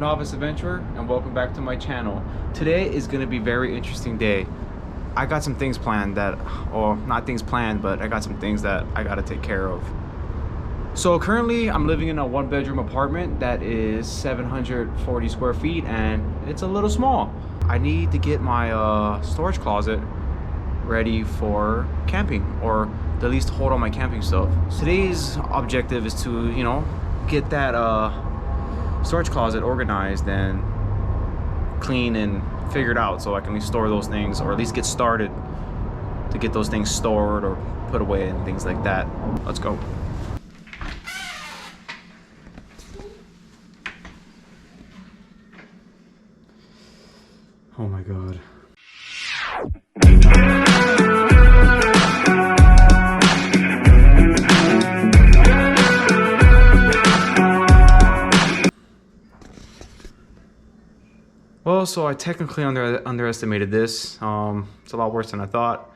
Novice adventurer, and welcome back to my channel. Today is going to be a very interesting day. I got some things planned that, or not things planned, but I got some things that I got to take care of. So currently I'm living in a one-bedroom apartment that is 740 square feet and it's a little small. I need to get my storage closet ready for camping, or at least hold all my camping stuff. Today's objective is to, get that storage closet organized and clean and figured out so I can at least store those things, or at least get started to get those things stored or put away and things like that. Let's go. Oh my God. Well, so I technically underestimated this. It's a lot worse than I thought.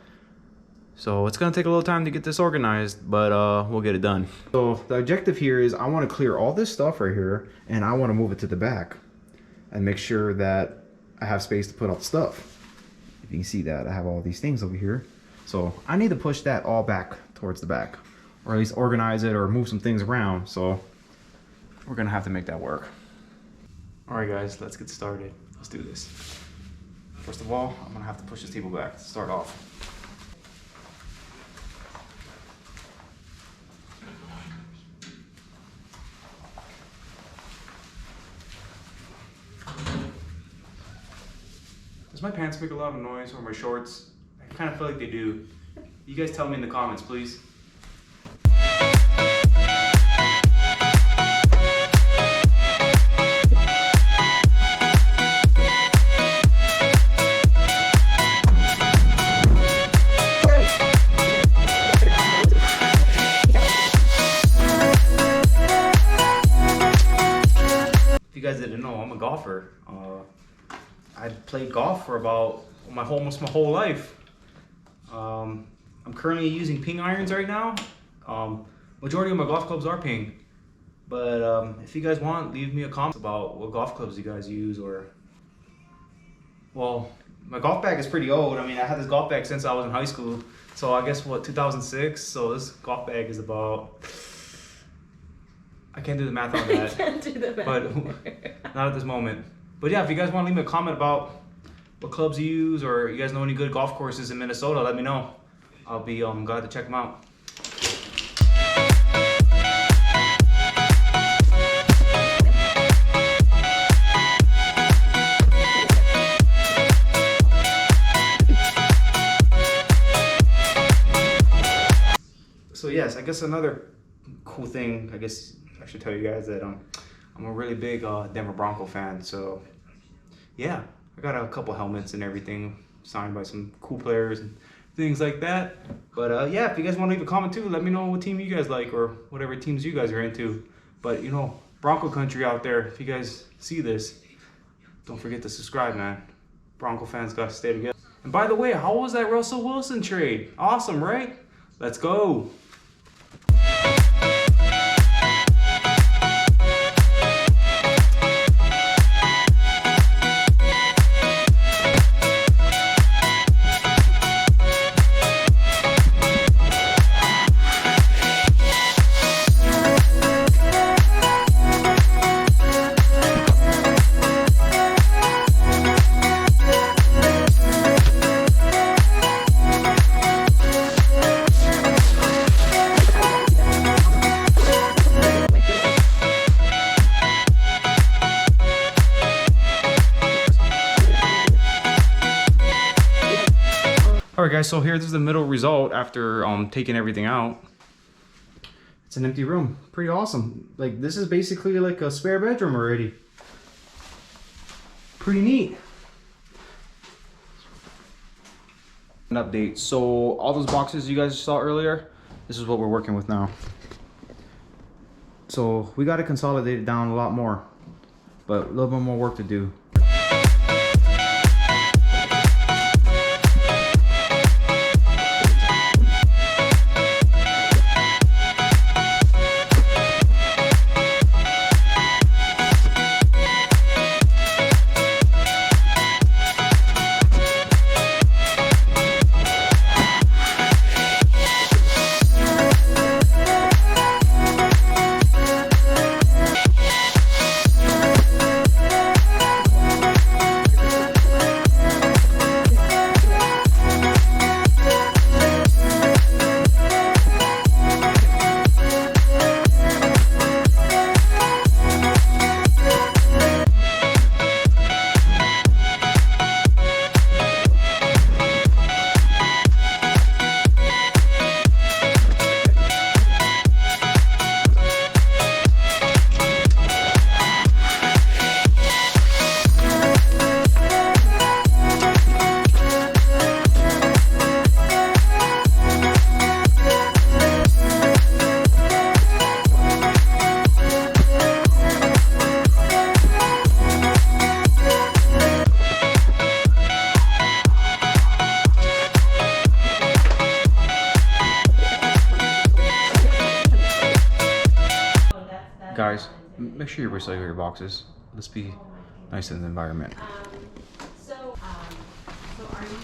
So it's gonna take a little time to get this organized, but we'll get it done. So the objective here is I want to clear all this stuff right here and I want to move it to the back and make sure that I have space to put all the stuff. If you can see that, I have all these things over here. So I need to push that all back towards the back, or at least organize it or move some things around. So we're gonna have to make that work. All right guys, let's get started. Let's do this. First of all, I'm gonna have to push this table back to start off. Does my pants make a lot of noise, or my shorts? I kind of feel like they do. You guys tell me in the comments, please. If you guys didn't know, I'm a golfer. I played golf for about almost my whole life. I'm currently using ping irons right now. Majority of my golf clubs are ping, but if you guys want, leave me a comment about what golf clubs you guys use. Or, well, my golf bag is pretty old. I mean, I had this golf bag since I was in high school, so I guess 2006. So this golf bag is about, I can't do the math on that. Can't do the math. But not at this moment. But yeah, if you guys want to leave me a comment about what clubs you use, or you guys know any good golf courses in Minnesota, let me know. I'll be glad to check them out. So yes, I guess another cool thing, I guess I should tell you guys that I'm a really big Denver Bronco fan. So yeah, I got a couple helmets and everything signed by some cool players and things like that. But yeah, if you guys want to leave a comment too, let me know what team you guys like, or whatever teams you guys are into. But Bronco country out there, if you guys see this, don't forget to subscribe, man. Bronco fans gotta stay together. And by the way, how was that Russell Wilson trade? Awesome, right? Let's go. Alright guys, so here's the middle result after taking everything out. It's an empty room. Pretty awesome. Like, this is basically like a spare bedroom already. Pretty neat. An update. So all those boxes you guys saw earlier, this is what we're working with now. So we got to consolidate it down a lot more, but a little bit more work to do. Make sure you recycle your boxes. Let's be nice in the environment. So are you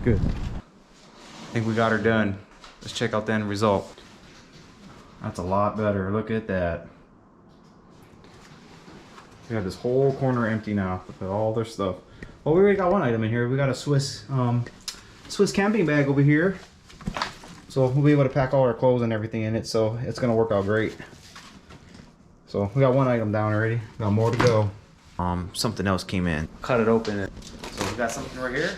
Good. I think we got her done. Let's check out the end result. That's a lot better. Look at that. We have this whole corner empty now with all their stuff. Well, we already got one item in here. We got a Swiss camping bag over here. So we'll be able to pack all our clothes and everything in it. So it's gonna work out great. So we got one item down already. Got more to go. Something else came in. Cut it open. So we got something right here.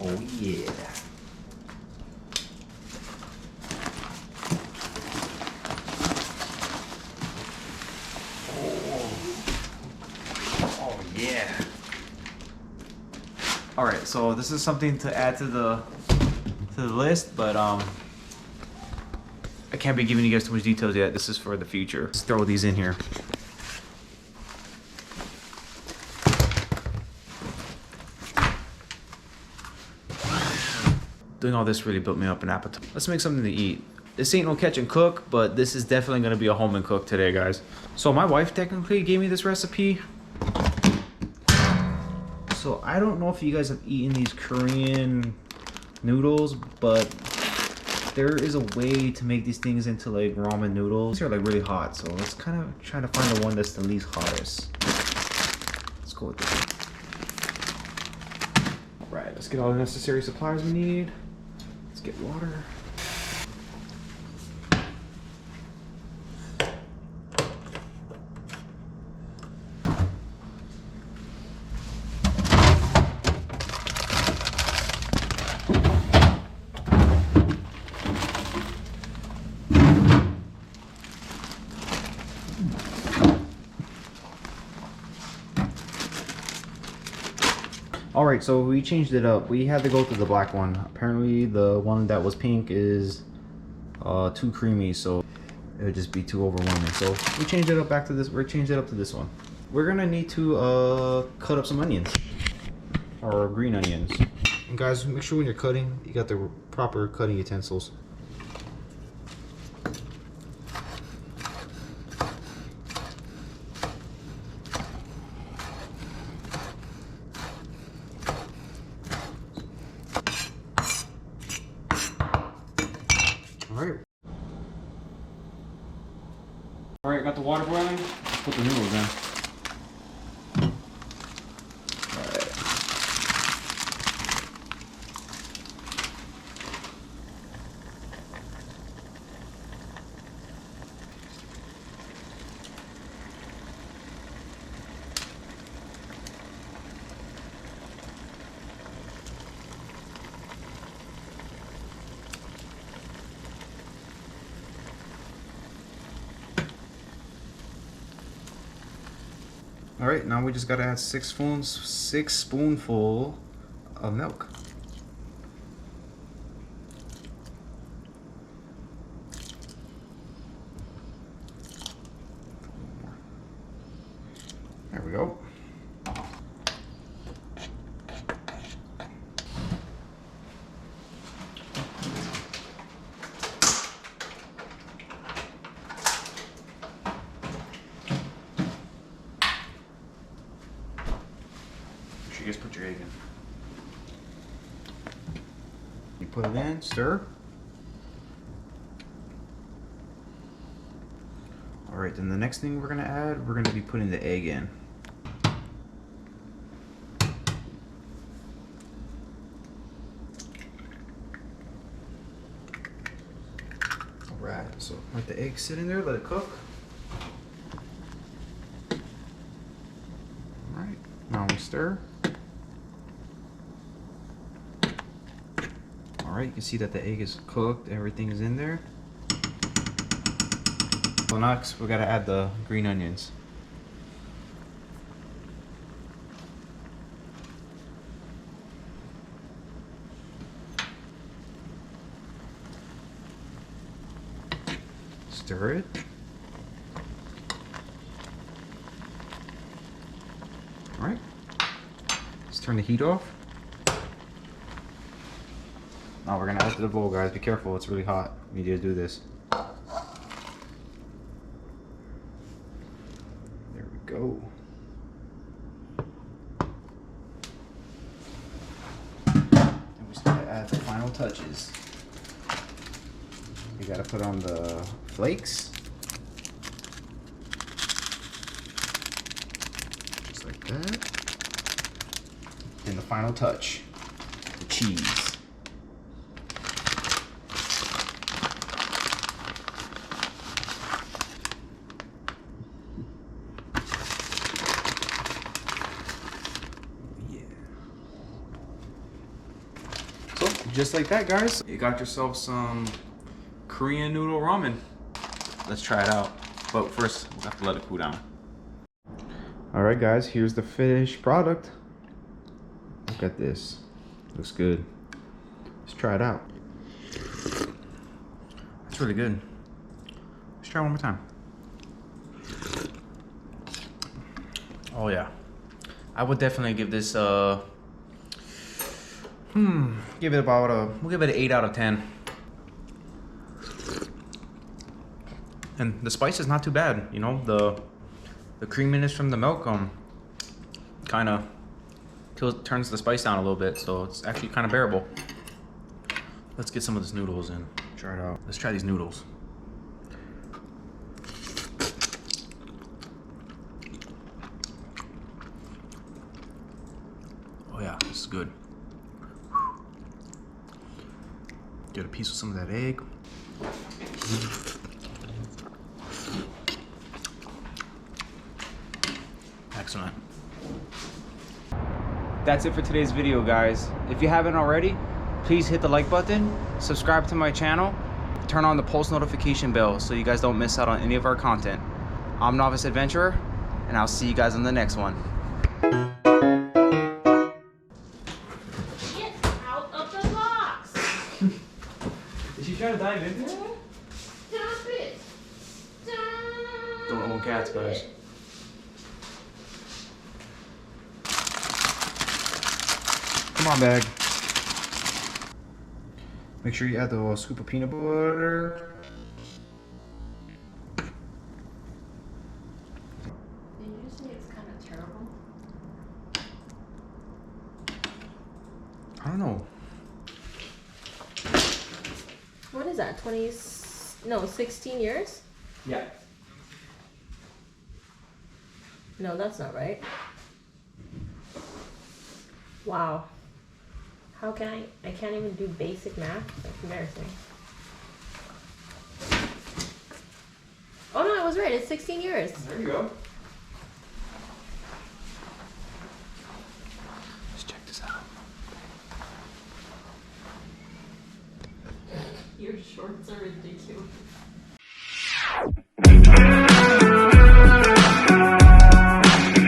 Oh yeah. Oh yeah. All right, so this is something to add to the list, but I can't be giving you guys too much details yet. This is for the future. Let's throw these in here. Doing all this really built me up an appetite. Let's make something to eat. This ain't no catch and cook, but this is definitely gonna be a home and cook today, guys. So my wife technically gave me this recipe. So I don't know if you guys have eaten these Korean noodles, but there is a way to make these things into like ramen noodles. These are like really hot, so let's kind of try to find the one that's the least hottest. Let's go with this. All right, let's get all the necessary supplies we need. Let's get water. All right, so we changed it up. We had to go to the black one. Apparently the one that was pink is too creamy, so it would just be too overwhelming. So we changed it up back to this. We changed it up to this one. We're gonna need to cut up some onions, or green onions. And guys, make sure when you're cutting, you got the proper cutting utensils. All right, got the water boiling. Let's put the noodles in. All right. All right, now we just gotta add 6 spoonful of milk. There we go. You just put your egg in. You put it in, stir. All right, then the next thing we're gonna add, we're gonna be putting the egg in. All right, so Let the egg sit in there, let it cook. Alright, now we stir. Alright, you can see that the egg is cooked, everything is in there. So next, we gotta add the green onions. Stir it. All right. Let's turn the heat off. Now we're gonna add to the bowl, guys. Be careful, it's really hot. We need to do this. There we go. And we start to add the final touches. You gotta put on the flakes. Just like that. And the final touch, the cheese. Yeah. So, just like that, guys, you got yourself some Korean noodle ramen. Let's try it out. But first, we'll have to let it cool down. Alright guys, here's the finished product. Look at this. Looks good. Let's try it out. It's really good. Let's try one more time. Oh yeah. I would definitely give this give it about we'll give it an 8 out of 10. And the spice is not too bad, you know, the creaminess from the milk kind of turns the spice down a little bit, so it's actually kind of bearable. Let's get some of these noodles in. Try it out. Let's try these noodles. Oh yeah, this is good. Get a piece of some of that egg. Excellent. That's it for today's video, guys. If you haven't already, please hit the like button, subscribe to my channel, turn on the post notification bell so you guys don't miss out on any of our content. I'm Novice Adventurer, and I'll see you guys on the next one. Get out of the box! Did she try to dive into it? Stop it! Stop Don't own cats, guys. it. Come on, bag. Make sure you add the little scoop of peanut butter. Did you say it's kind of terrible? I don't know. What is that? 16 years? Yeah. No, that's not right. Wow. How can I can't even do basic math? That's embarrassing. Oh no, I was right. It's 16 years. There you go. Let's check this out. Your shorts are ridiculous.